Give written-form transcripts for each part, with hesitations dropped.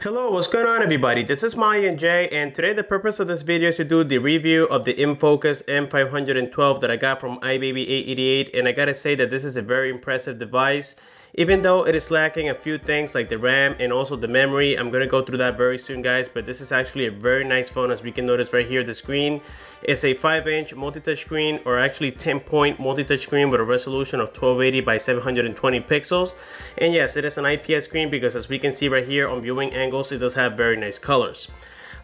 Hello, what's going on everybody? This is Maya and Jay, and today the purpose of this video is to do the review of the Infocus M512 that I got from iBaby888, and I gotta say that this is a very impressive device. Even though it is lacking a few things like the RAM and also the memory, I'm gonna go through that very soon guys, but this is actually a very nice phone. As we can notice right here, the screen is a 5-inch multi-touch screen, or actually 10-point multi-touch screen with a resolution of 1280 by 720 pixels. And yes, it is an IPS screen because as we can see right here on viewing angles, it does have very nice colors.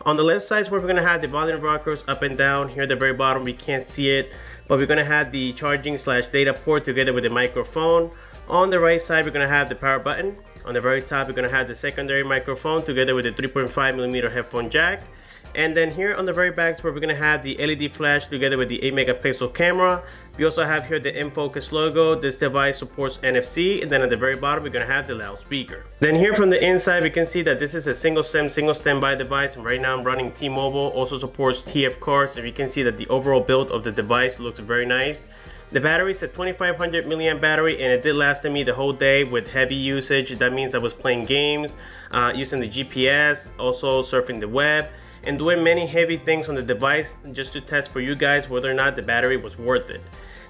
On the left side is where we're gonna have the volume rockers up and down. Here at the very bottom we can't see it, but we're gonna have the charging / data port together with the microphone. On the right side, we're going to have the power button. On the very top, we're going to have the secondary microphone together with the 3.5mm headphone jack. And then here on the very back is where we're going to have the LED flash together with the 8-megapixel camera. We also have here the Infocus logo. This device supports NFC. And then at the very bottom, we're going to have the loudspeaker. Then here from the inside, we can see that this is a single SIM, single standby device. And right now I'm running T-Mobile. Also supports TF cards. And we can see that the overall build of the device looks very nice. The battery is a 2500 milliamp battery, and it did last me the whole day with heavy usage. That means I was playing games, using the GPS, also surfing the web, and doing many heavy things on the device just to test for you guys whether or not the battery was worth it.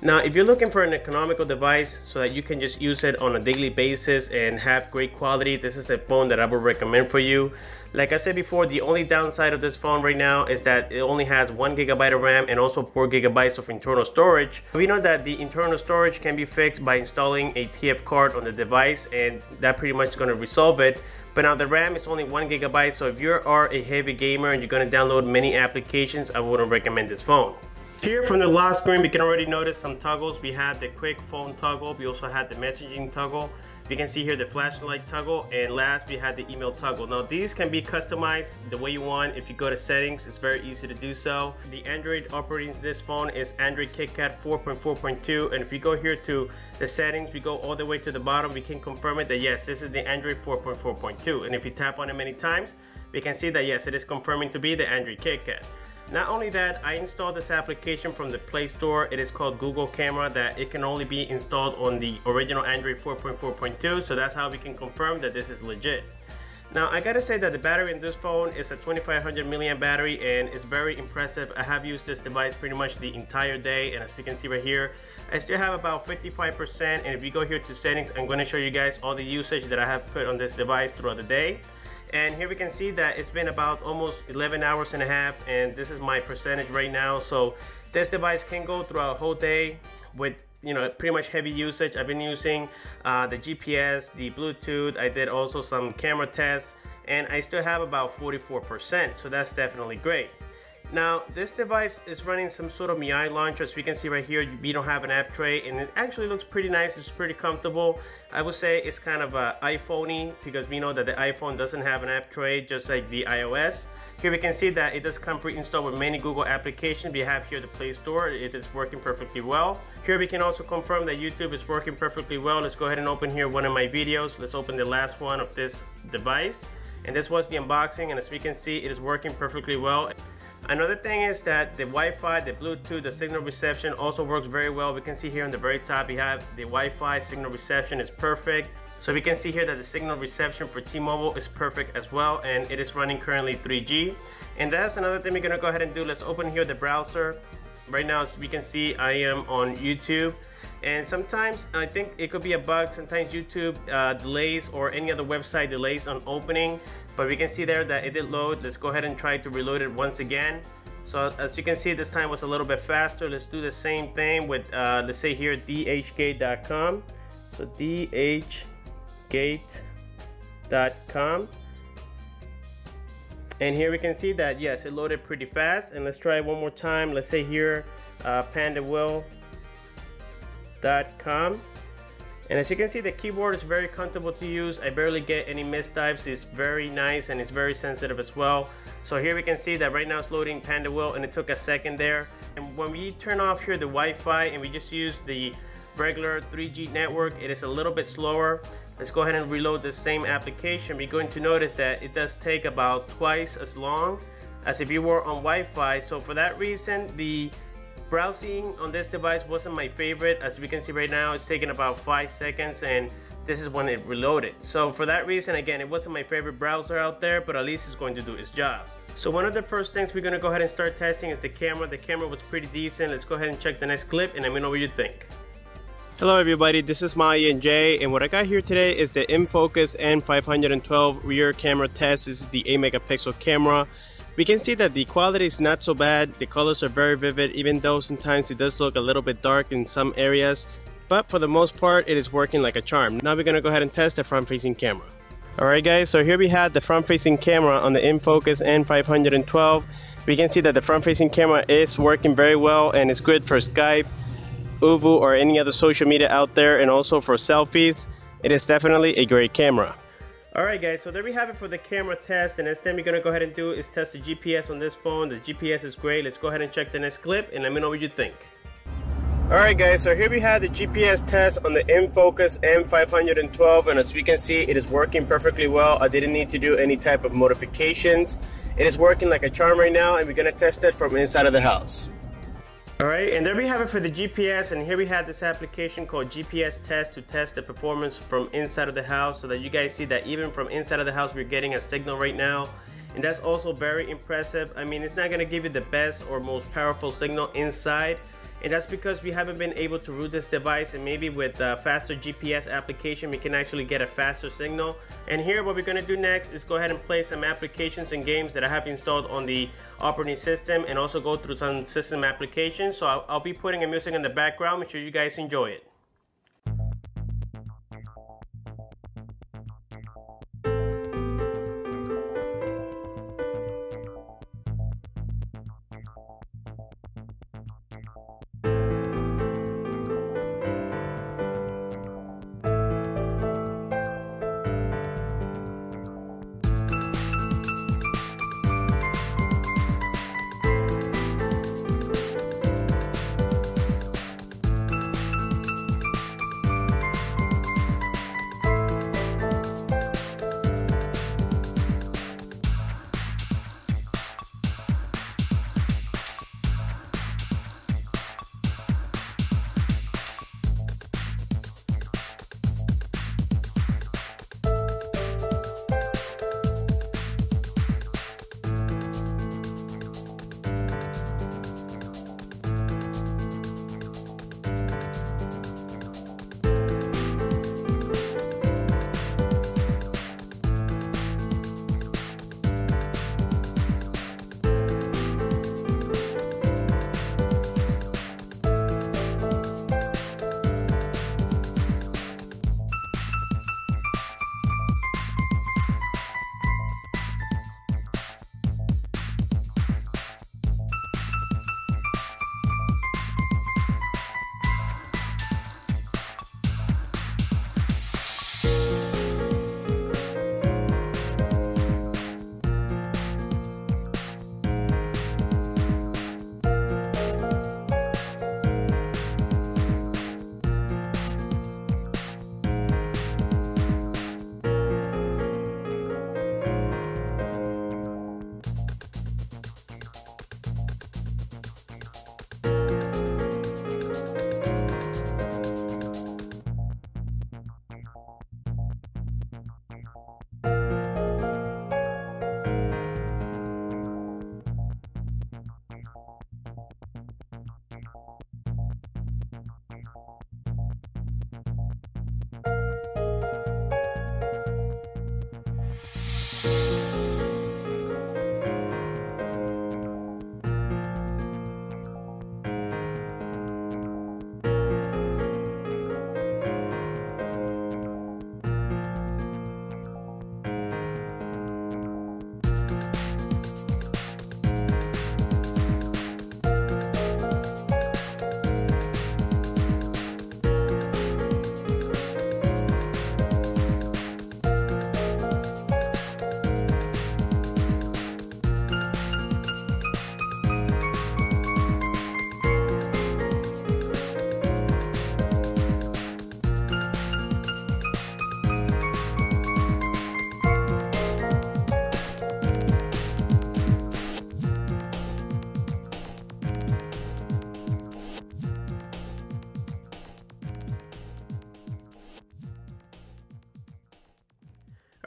Now, if you're looking for an economical device so that you can just use it on a daily basis and have great quality, this is a phone that I would recommend for you. Like I said before, the only downside of this phone right now is that it only has 1 GB of RAM and also 4 GB of internal storage. We know that the internal storage can be fixed by installing a TF card on the device, and that pretty much is going to resolve it. But now the RAM is only 1 GB, so if you are a heavy gamer and you're going to download many applications, I wouldn't recommend this phone. Here from the lock screen, we can already notice some toggles. We had the quick phone toggle. We also had the messaging toggle. We can see here the flashlight toggle, and last we had the email toggle. Now these can be customized the way you want. If you go to settings, it's very easy to do so. The Android operating this phone is Android KitKat 4.4.2, and if you go here to the settings, we go all the way to the bottom, we can confirm it that yes, this is the Android 4.4.2, and if you tap on it many times, we can see that yes, it is confirming to be the Android KitKat. Not only that, I installed this application from the Play Store. It is called Google Camera, that it can only be installed on the original Android 4.4.2, so that's how we can confirm that this is legit. Now I gotta say that the battery in this phone is a 2500 milliamp battery, and it's very impressive. I have used this device pretty much the entire day, and as we can see right here, I still have about 55%, and if you go here to settings, I'm going to show you guys all the usage that I have put on this device throughout the day. And here we can see that it's been about almost 11 hours and a half, and this is my percentage right now. So this device can go throughout a whole day with, you know, pretty much heavy usage. I've been using the GPS, the Bluetooth. I did also some camera tests, and I still have about 44%, so that's definitely great. Now this device is running some sort of MIUI launcher. As we can see right here, we don't have an app tray, and it actually looks pretty nice. It's pretty comfortable. I would say it's kind of iPhone-y because we know that the iPhone doesn't have an app tray just like the iOS. Here we can see that it does come pre-installed with many Google applications. We have here the Play Store. It is working perfectly well. Here we can also confirm that YouTube is working perfectly well. Let's go ahead and open here one of my videos. Let's open the last one of this device. And this was the unboxing, and as we can see, it is working perfectly well. Another thing is that the Wi-Fi, the Bluetooth, the signal reception also works very well. We can see here on the very top, we have the Wi-Fi signal reception is perfect. So we can see here that the signal reception for T-Mobile is perfect as well, and it is running currently 3G. And that's another thing we're gonna go ahead and do. Let's open here the browser. Right now, as we can see, I am on YouTube. And sometimes I think it could be a bug. Sometimes YouTube delays, or any other website delays on opening. But we can see there that it did load. Let's go ahead and try to reload it once again. So as you can see, this time was a little bit faster. Let's do the same thing with, let's say here, dhgate.com. So dhgate.com. And here we can see that, yes, it loaded pretty fast. And let's try it one more time. Let's say here, pandawheel.com. And as you can see, the keyboard is very comfortable to use. I barely get any mistypes. It's very nice, and it's very sensitive as well. So here we can see that right now it's loading Panda Wheel, and it took a second there. And when we turn off here the Wi-Fi and we just use the regular 3G network, it is a little bit slower. Let's go ahead and reload the same application. We're going to notice that it does take about twice as long as if you were on Wi-Fi. So for that reason, the browsing on this device wasn't my favorite. As we can see right now, it's taking about 5 seconds, and this is when it reloaded. So for that reason, again, it wasn't my favorite browser out there, but at least it's going to do its job. So one of the first things we're going to go ahead and start testing is the camera. The camera was pretty decent. Let's go ahead and check the next clip and let me know what you think. Hello everybody, this is my ENJ, and what I got here today is the Infocus M512 rear camera test. This is the 8 megapixel camera. We can see that the quality is not so bad. The colors are very vivid, even though sometimes it does look a little bit dark in some areas. But for the most part, it is working like a charm. Now we're going to go ahead and test the front-facing camera. Alright guys, so here we have the front-facing camera on the Infocus M512. We can see that the front-facing camera is working very well and it's good for Skype, Uvu, or any other social media out there, and also for selfies. It is definitely a great camera. Alright guys, so there we have it for the camera test, and next thing we're going to go ahead and do is test the GPS on this phone. The GPS is great. Let's go ahead and check the next clip and let me know what you think. Alright guys, so here we have the GPS test on the Infocus M512, and as we can see, it is working perfectly well. I didn't need to do any type of modifications. It is working like a charm right now, and we're going to test it from inside of the house. Alright, and there we have it for the GPS, and here we have this application called GPS Test to test the performance from inside of the house, so that you guys see that even from inside of the house we're getting a signal right now. And that's also very impressive. I mean, it's not going to give you the best or most powerful signal inside, and that's because we haven't been able to root this device, and maybe with a faster GPS application we can actually get a faster signal. And here what we're going to do next is go ahead and play some applications and games that I have installed on the operating system, and also go through some system applications. So I'll be putting a music in the background. Make sure you guys enjoy it.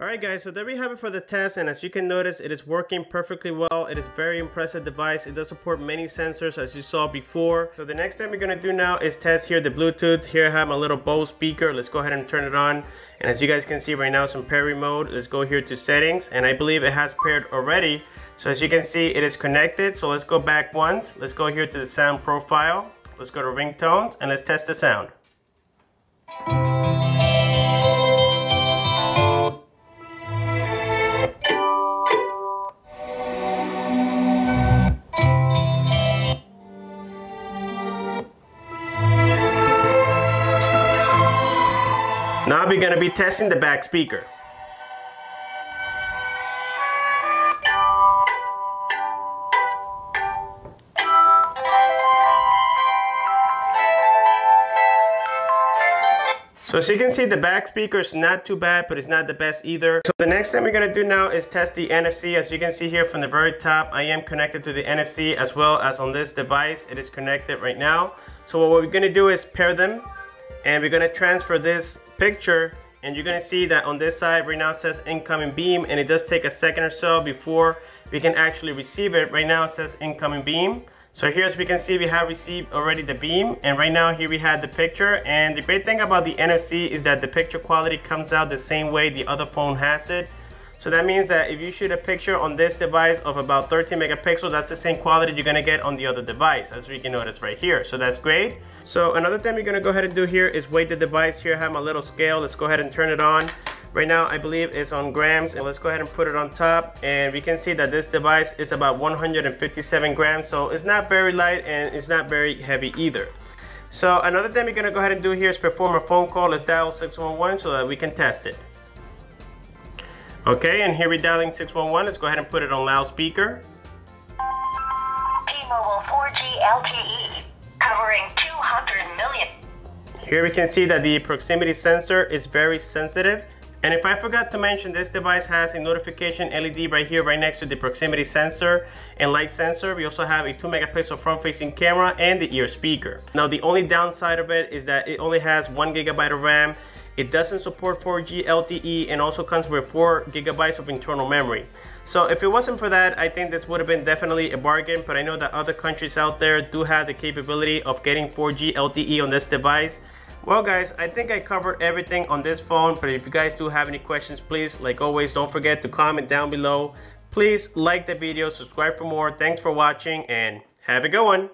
Alright guys, so there we have it for the test, and as you can notice, it is working perfectly well. It is a very impressive device. It does support many sensors as you saw before. So the next thing we're going to do now is test here the Bluetooth. Here I have my little Bose speaker. Let's go ahead and turn it on. And as you guys can see right now, some pairing mode. Let's go here to settings, and I believe it has paired already. So as you can see, it is connected. So let's go back once. Let's go here to the sound profile. Let's go to ringtones and let's test the sound. Now we're going to be testing the back speaker. So as you can see, the back speaker is not too bad, but it's not the best either. So the next thing we're going to do now is test the NFC. As you can see here from the very top, I am connected to the NFC as well as on this device. It is connected right now. So what we're going to do is pair them, and we're going to transfer this picture, and you're going to see that on this side right now it says incoming beam, and it does take a second or so before we can actually receive it. Right now it says incoming beam. So here, as we can see, we have received already the beam, and right now here we have the picture. And the great thing about the NFC is that the picture quality comes out the same way the other phone has it. So that means that if you shoot a picture on this device of about 13 megapixels, that's the same quality you're gonna get on the other device, as we can notice right here. So that's great. So another thing we're gonna go ahead and do here is weight the device. Here I have my little scale. Let's go ahead and turn it on. Right now I believe it's on grams, and let's go ahead and put it on top, and we can see that this device is about 157 grams. So it's not very light and it's not very heavy either. So another thing we're gonna go ahead and do here is perform a phone call. Let's dial 611 so that we can test it. Okay, and here we're dialing 611. Let's go ahead and put it on loudspeaker. T-Mobile 4G LTE, covering 200 million. Here we can see that the proximity sensor is very sensitive. And if I forgot to mention, this device has a notification LED right here, right next to the proximity sensor and light sensor. We also have a 2 megapixel front-facing camera and the ear speaker. Now, the only downside of it is that it only has 1 gigabyte of RAM. It doesn't support 4G LTE, and also comes with 4 gigabytes of internal memory. So if it wasn't for that, I think this would have been definitely a bargain, but I know that other countries out there do have the capability of getting 4G LTE on this device. Well guys, I think I covered everything on this phone, but if you guys do have any questions, please, like always, don't forget to comment down below. Please like the video, subscribe for more. Thanks for watching, and have a good one.